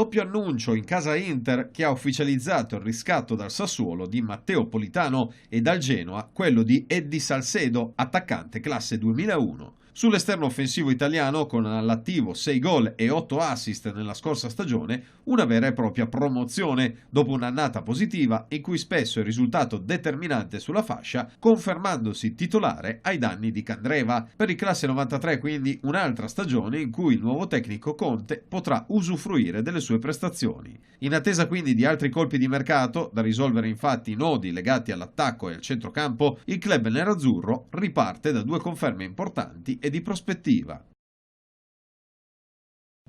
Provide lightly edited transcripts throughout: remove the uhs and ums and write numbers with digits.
doppio annuncio in casa Inter che ha ufficializzato il riscatto dal Sassuolo di Matteo Politano e dal Genoa quello di Eddie Salcedo, attaccante classe 2001. Sull'esterno offensivo italiano, con all'attivo 6 gol e 8 assist nella scorsa stagione, una vera e propria promozione, dopo un'annata positiva in cui spesso è risultato determinante sulla fascia, confermandosi titolare ai danni di Candreva. Per il classe 93 quindi un'altra stagione in cui il nuovo tecnico Conte potrà usufruire delle sue prestazioni. In attesa quindi di altri colpi di mercato, da risolvere infatti i nodi legati all'attacco e al centrocampo, il club nerazzurro riparte da 2 conferme importanti e di prospettiva.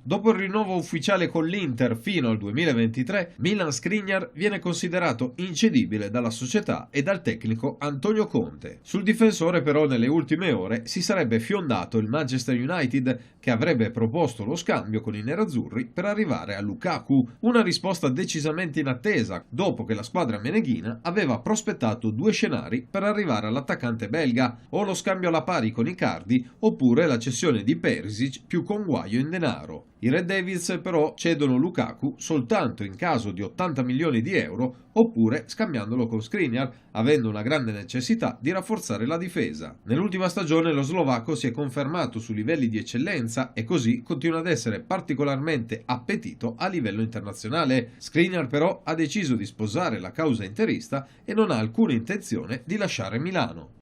Dopo il rinnovo ufficiale con l'Inter fino al 2023, Milan Skriniar viene considerato incedibile dalla società e dal tecnico Antonio Conte. Sul difensore però nelle ultime ore si sarebbe fiondato il Manchester United, che avrebbe proposto lo scambio con i nerazzurri per arrivare a Lukaku, una risposta decisamente inattesa dopo che la squadra meneghina aveva prospettato 2 scenari per arrivare all'attaccante belga, o lo scambio alla pari con Icardi oppure la cessione di Perisic più conguaglio in denaro. I Red Devils però cedono Lukaku soltanto in caso di 80 milioni di euro oppure scambiandolo con Skriniar, avendo una grande necessità di rafforzare la difesa. Nell'ultima stagione lo slovacco si è confermato su livelli di eccellenza e così continua ad essere particolarmente appetito a livello internazionale. Skriniar però ha deciso di sposare la causa interista e non ha alcuna intenzione di lasciare Milano.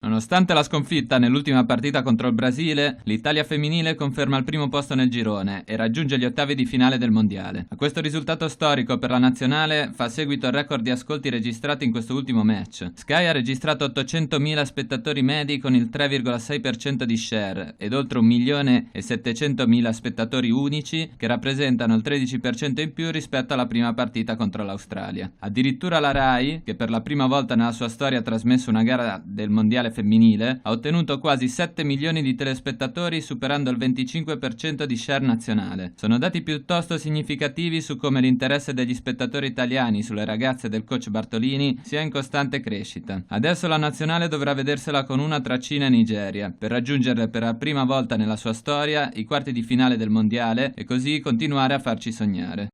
Nonostante la sconfitta nell'ultima partita contro il Brasile, l'Italia femminile conferma il primo posto nel girone e raggiunge gli ottavi di finale del mondiale. A questo risultato storico per la nazionale fa seguito il record di ascolti registrati in questo ultimo match. Sky ha registrato 800.000 spettatori medi con il 3,6% di share ed oltre 1.700.000 spettatori unici, che rappresentano il 13% in più rispetto alla prima partita contro l'Australia. Addirittura la Rai, che per la prima volta nella sua storia ha trasmesso una gara del mondiale femminile, ha ottenuto quasi 7 milioni di telespettatori, superando il 25% di share nazionale. Sono dati piuttosto significativi su come l'interesse degli spettatori italiani sulle ragazze del coach Bartolini sia in costante crescita. Adesso la nazionale dovrà vedersela con una tra Cina e Nigeria per raggiungere per la prima volta nella sua storia i quarti di finale del mondiale e così continuare a farci sognare.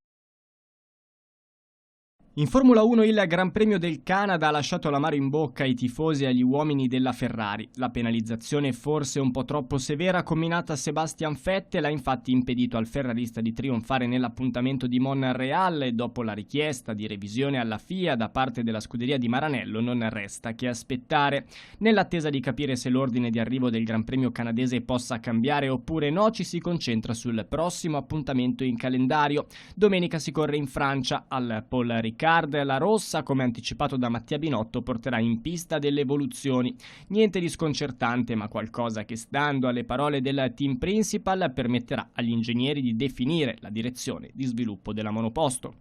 In Formula 1 il Gran Premio del Canada ha lasciato l'amaro in bocca ai tifosi e agli uomini della Ferrari. La penalizzazione, forse un po' troppo severa, comminata a Sebastian Vettel ha infatti impedito al ferrarista di trionfare nell'appuntamento di Montreal e dopo la richiesta di revisione alla FIA da parte della scuderia di Maranello non resta che aspettare. Nell'attesa di capire se l'ordine di arrivo del Gran Premio canadese possa cambiare oppure no, ci si concentra sul prossimo appuntamento in calendario. Domenica si corre in Francia al Paul Ricard. La rossa, come anticipato da Mattia Binotto, porterà in pista delle evoluzioni. Niente di sconcertante, ma qualcosa che, stando alle parole del team principal, permetterà agli ingegneri di definire la direzione di sviluppo della monoposto.